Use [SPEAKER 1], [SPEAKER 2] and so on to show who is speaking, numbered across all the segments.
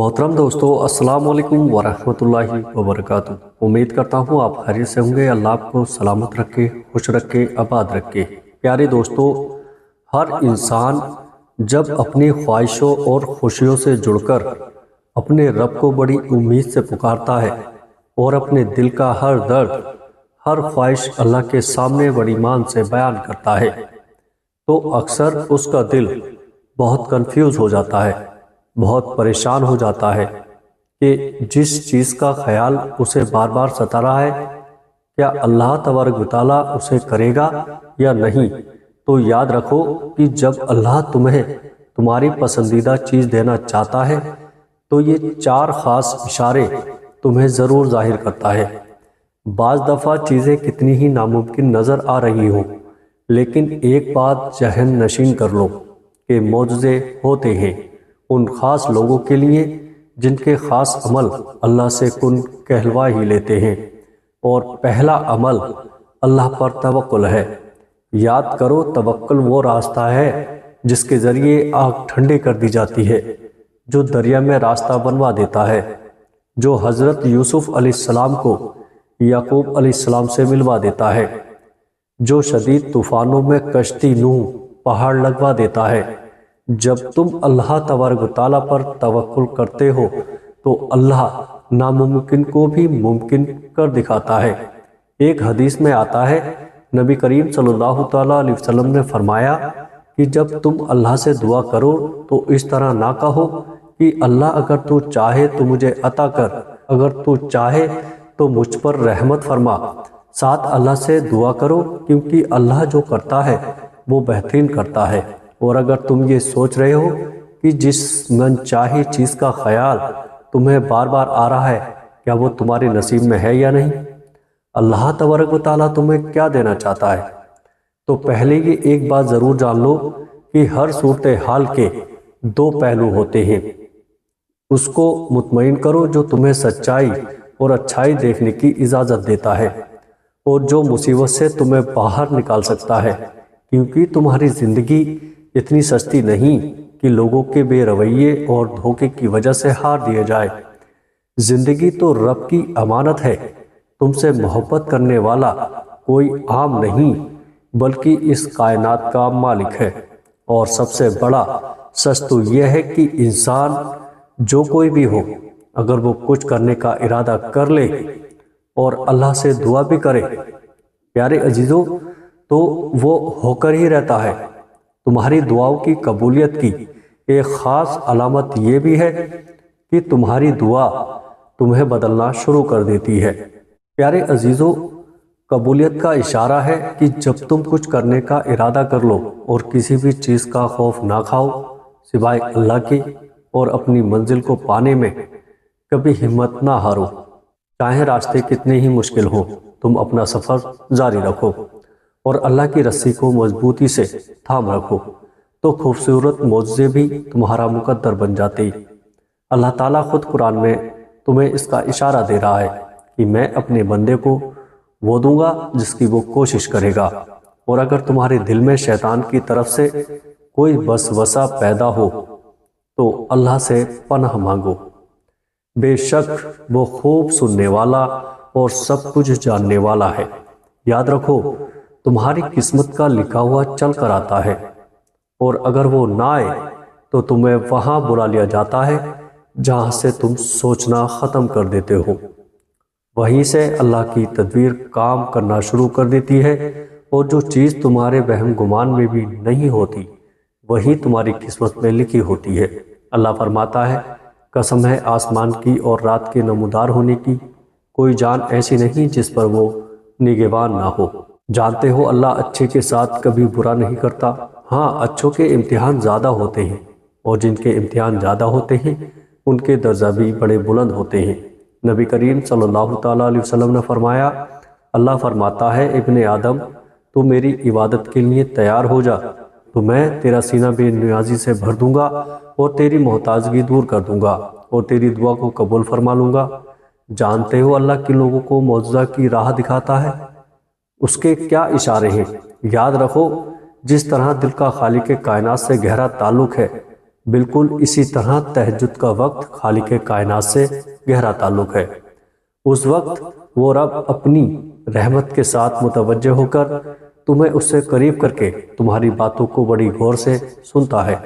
[SPEAKER 1] محترم دوستو، السلام علیکم ورحمۃ اللہ وبرکاتہ۔ امید کرتا ہوں آپ خیریت سے ہوں گے۔ اللہ آپ کو سلامت رکھے، خوش رکھے، آباد رکھے۔ پیارے دوستو، ہر انسان جب اپنی خواہشوں اور خوشیوں سے جڑ کر اپنے رب کو بڑی امید سے پکارتا ہے اور اپنے دل کا ہر درد، ہر خواہش اللہ کے سامنے بڑی ایمان سے بیان کرتا ہے، تو اکثر اس کا دل بہت کنفیوز ہو جاتا ہے، بہت پریشان ہو جاتا ہے کہ جس چیز کا خیال اسے بار بار ستا رہا ہے، کیا اللہ تبارک و تعالیٰ اسے کرے گا یا نہیں۔ تو یاد رکھو کہ جب اللہ تمہیں تمہاری پسندیدہ چیز دینا چاہتا ہے تو یہ 4 خاص اشارے تمہیں ضرور ظاہر کرتا ہے۔ بعض دفعہ چیزیں کتنی ہی ناممکن نظر آ رہی ہوں، لیکن ایک بات ذہن نشین کر لو کہ معجزے ہوتے ہیں ان خاص لوگوں کے لیے جن کے خاص عمل اللہ سے کن کہلوا ہی لیتے ہیں، اور پہلا عمل اللہ پر توکل ہے۔ یاد کرو، توکل وہ راستہ ہے جس کے ذریعے آگ ٹھنڈی کر دی جاتی ہے، جو دریا میں راستہ بنوا دیتا ہے، جو حضرت یوسف علیہ السلام کو یعقوب علیہ السلام سے ملوا دیتا ہے، جو شدید طوفانوں میں کشتی نوح پہاڑ لگوا دیتا ہے۔ جب تم اللہ تبارک و تعالیٰ پر توکل کرتے ہو تو اللہ ناممکن کو بھی ممکن کر دکھاتا ہے۔ ایک حدیث میں آتا ہے، نبی کریم صلی اللہ تعالیٰ علیہ وسلم نے فرمایا کہ جب تم اللہ سے دعا کرو تو اس طرح نہ کہو کہ اللہ اگر تو چاہے تو مجھے عطا کر، اگر تو چاہے تو مجھ پر رحمت فرما۔ ساتھ اللہ سے دعا کرو کیونکہ اللہ جو کرتا ہے وہ بہترین کرتا ہے۔ اور اگر تم یہ سوچ رہے ہو کہ جس من چاہی چیز کا خیال تمہیں بار بار آ رہا ہے، کیا وہ تمہارے نصیب میں ہے یا نہیں، اللہ تبارک و تعالیٰ تمہیں کیا دینا چاہتا ہے، تو پہلے یہ ایک بات ضرور جان لو کہ ہر صورتحال کے 2 پہلو ہوتے ہیں۔ اس کو مطمئن کرو جو تمہیں سچائی اور اچھائی دیکھنے کی اجازت دیتا ہے اور جو مصیبت سے تمہیں باہر نکال سکتا ہے، کیونکہ تمہاری زندگی اتنی سستی نہیں کہ لوگوں کے بے رویے اور دھوکے کی وجہ سے ہار دیا جائے۔ زندگی تو رب کی امانت ہے، تم سے محبت کرنے والا کوئی عام نہیں بلکہ اس کائنات کا مالک ہے۔ اور سب سے بڑا سچ تو یہ ہے کہ انسان جو کوئی بھی ہو، اگر وہ کچھ کرنے کا ارادہ کر لے اور اللہ سے دعا بھی کرے، پیارے عزیزوں، تو وہ ہو کر ہی رہتا ہے۔ تمہاری دعاؤں کی قبولیت کی ایک خاص علامت یہ بھی ہے کہ تمہاری دعا تمہیں بدلنا شروع کر دیتی ہے۔ پیارے عزیزوں، قبولیت کا اشارہ ہے کہ جب تم کچھ کرنے کا ارادہ کر لو اور کسی بھی چیز کا خوف نہ کھاؤ سوائے اللہ کے، اور اپنی منزل کو پانے میں کبھی ہمت نہ ہارو، چاہے راستے کتنے ہی مشکل ہوں، تم اپنا سفر جاری رکھو اور اللہ کی رسی کو مضبوطی سے تھام رکھو، تو خوبصورت معجزے بھی تمہارا مقدر بن جاتے۔ اللہ تعالیٰ خود قرآن میں تمہیں اس کا اشارہ دے رہا ہے کہ میں اپنے بندے کو وہ دوں گا جس کی وہ کوشش کرے گا، اور اگر تمہارے دل میں شیطان کی طرف سے کوئی وسوسہ پیدا ہو تو اللہ سے پناہ مانگو، بے شک وہ خوب سننے والا اور سب کچھ جاننے والا ہے۔ یاد رکھو، تمہاری قسمت کا لکھا ہوا چل کر آتا ہے، اور اگر وہ نہ آئے تو تمہیں وہاں بلا لیا جاتا ہے جہاں سے تم سوچنا ختم کر دیتے ہو۔ وہیں سے اللہ کی تدبیر کام کرنا شروع کر دیتی ہے، اور جو چیز تمہارے وہم گمان میں بھی نہیں ہوتی وہی تمہاری قسمت میں لکھی ہوتی ہے۔ اللہ فرماتا ہے، قسم ہے آسمان کی اور رات کے نمودار ہونے کی، کوئی جان ایسی نہیں جس پر وہ نگہبان نہ ہو۔ جانتے ہو اللہ اچھے کے ساتھ کبھی برا نہیں کرتا۔ ہاں، اچھوں کے امتحان زیادہ ہوتے ہیں، اور جن کے امتحان زیادہ ہوتے ہیں ان کے درجہ بھی بڑے بلند ہوتے ہیں۔ نبی کریم صلی اللہ تعالیٰ علیہ وسلم نے فرمایا، اللہ فرماتا ہے، ابن آدم تو میری عبادت کے لیے تیار ہو جا، تو میں تیرا سینہ بے نیازی سے بھر دوں گا اور تیری محتاجگی دور کر دوں گا اور تیری دعا کو قبول فرما لوں گا۔ جانتے ہو اللہ کن لوگوں کو معجزہ کی راہ دکھاتا ہے، اس کے کیا اشارے ہیں؟ یاد رکھو، جس طرح دل کا خالق کائنات سے گہرا تعلق ہے، بالکل اسی طرح تہجد کا وقت خالق کائنات سے گہرا تعلق ہے۔ اس وقت وہ رب اپنی رحمت کے ساتھ متوجہ ہو کر تمہیں اس سے قریب کر کے تمہاری باتوں کو بڑی غور سے سنتا ہے،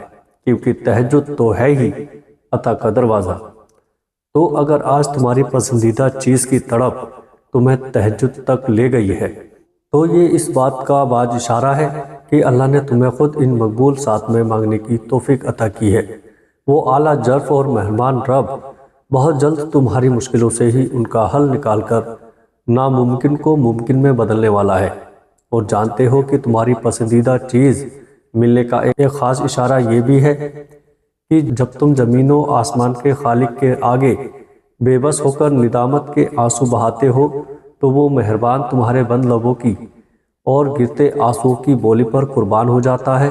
[SPEAKER 1] کیونکہ تہجد تو ہے ہی عطا کا دروازہ۔ تو اگر آج تمہاری پسندیدہ چیز کی تڑپ تمہیں تہجد تک لے گئی ہے تو یہ اس بات کا باج اشارہ ہے کہ اللہ نے تمہیں خود ان مقبول ساتھ میں مانگنے کی توفیق عطا کی ہے۔ وہ اعلیٰ جرف اور مہربان رب بہت جلد تمہاری مشکلوں سے ہی ان کا حل نکال کر ناممکن کو ممکن میں بدلنے والا ہے۔ اور جانتے ہو کہ تمہاری پسندیدہ چیز ملنے کا ایک خاص اشارہ یہ بھی ہے کہ جب تم زمین و آسمان کے خالق کے آگے بے بس ہو کر ندامت کے آنسو بہاتے ہو تو وہ مہربان تمہارے بند لبوں کی اور گرتے آنسو کی بولی پر قربان ہو جاتا ہے،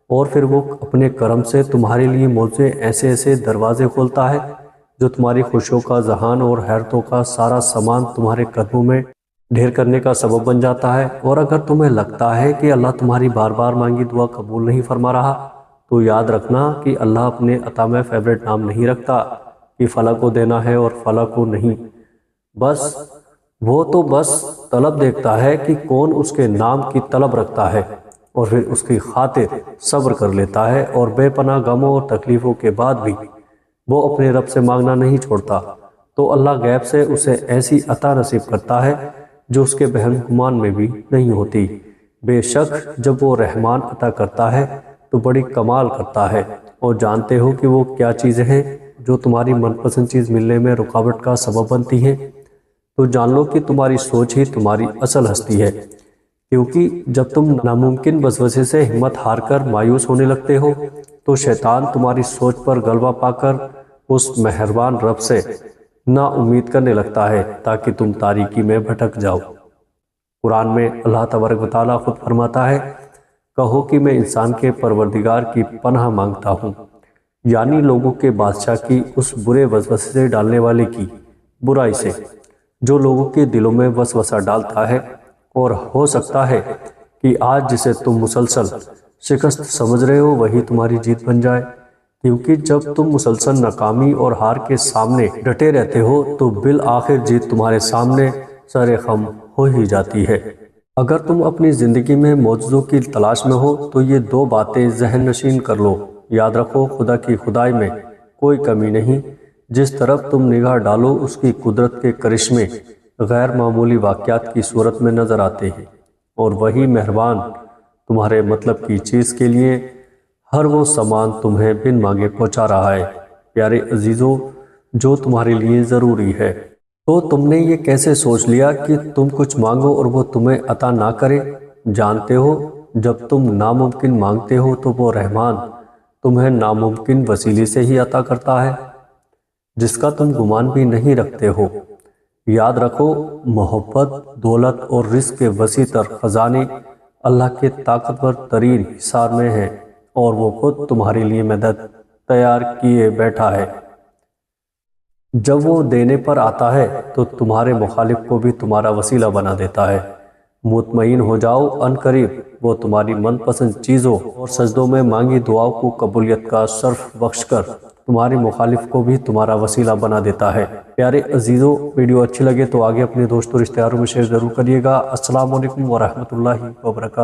[SPEAKER 1] اور پھر وہ اپنے کرم سے تمہارے لیے موزے ایسے ایسے دروازے کھولتا ہے جو تمہاری خوشیوں کا ذہان اور حیرتوں کا سارا سامان تمہارے قدموں میں ڈھیر کرنے کا سبب بن جاتا ہے۔ اور اگر تمہیں لگتا ہے کہ اللہ تمہاری بار بار مانگی دعا قبول نہیں فرما رہا تو یاد رکھنا کہ اللہ اپنے عطا میں فیوریٹ نام نہیں رکھتا کہ فلاں کو دینا ہے اور فلاں کو نہیں، وہ تو بس طلب دیکھتا ہے کہ کون اس کے نام کی طلب رکھتا ہے اور پھر اس کی خاطر صبر کر لیتا ہے، اور بے پناہ غموں اور تکلیفوں کے بعد بھی وہ اپنے رب سے مانگنا نہیں چھوڑتا تو اللہ غیب سے اسے ایسی عطا نصیب کرتا ہے جو اس کے بہم گمان میں بھی نہیں ہوتی۔ بے شک جب وہ رحمان عطا کرتا ہے تو بڑی کمال کرتا ہے۔ اور جانتے ہو کہ وہ کیا چیزیں ہیں جو تمہاری من پسند چیز ملنے میں رکاوٹ کا سبب بنتی ہیں؟ تو جان لو کہ تمہاری سوچ ہی تمہاری اصل ہستی ہے، کیونکہ جب تم ناممکن وسوسے سے ہمت ہار کر مایوس ہونے لگتے ہو تو شیطان تمہاری سوچ پر غلبہ پا کر اس مہربان رب سے نا امید کرنے لگتا ہے تاکہ تم تاریکی میں بھٹک جاؤ۔ قرآن میں اللہ تبارک و تعالیٰ خود فرماتا ہے، کہو کہ میں انسان کے پروردگار کی پناہ مانگتا ہوں، یعنی لوگوں کے بادشاہ کی اس برے وسوسے سے ڈالنے والے کی برائی سے جو لوگوں کے دلوں میں وسوسہ ڈالتا ہے۔ اور ہو سکتا ہے کہ آج جسے تم مسلسل شکست سمجھ رہے ہو وہی تمہاری جیت بن جائے، کیونکہ جب تم مسلسل ناکامی اور ہار کے سامنے ڈٹے رہتے ہو تو بالآخر جیت تمہارے سامنے سر خم ہو ہی جاتی ہے۔ اگر تم اپنی زندگی میں معجزوں کی تلاش میں ہو تو یہ دو باتیں ذہن نشین کر لو۔ یاد رکھو، خدا کی خدائی میں کوئی کمی نہیں۔ جس طرف تم نگاہ ڈالو اس کی قدرت کے کرشمے غیر معمولی واقعات کی صورت میں نظر آتے ہیں، اور وہی مہربان تمہارے مطلب کی چیز کے لیے ہر وہ سامان تمہیں بن مانگے پہنچا رہا ہے، پیارے عزیزو، جو تمہارے لیے ضروری ہے۔ تو تم نے یہ کیسے سوچ لیا کہ تم کچھ مانگو اور وہ تمہیں عطا نہ کرے؟ جانتے ہو جب تم ناممکن مانگتے ہو تو وہ رحمان تمہیں ناممکن وسیلے سے ہی عطا کرتا ہے جس کا تم گمان بھی نہیں رکھتے ہو۔ یاد رکھو، محبت، دولت اور رزق کے وسیع تر خزانے اللہ کے طاقتور ترین حصار میں ہیں، اور وہ خود تمہارے لیے مدد تیار کیے بیٹھا ہے۔ جب وہ دینے پر آتا ہے تو تمہارے مخالف کو بھی تمہارا وسیلہ بنا دیتا ہے۔ مطمئن ہو جاؤ، ان قریب وہ تمہاری من پسند چیزوں اور سجدوں میں مانگی دعاؤں کو قبولیت کا صرف بخش کر تمہارے مخالف کو بھی تمہارا وسیلہ بنا دیتا ہے۔ پیارے عزیزو، ویڈیو اچھی لگے تو آگے اپنے دوستوں رشتہ داروں میں شیئر ضرور کریے گا۔ السلام علیکم ورحمۃ اللہ وبرکاتہ۔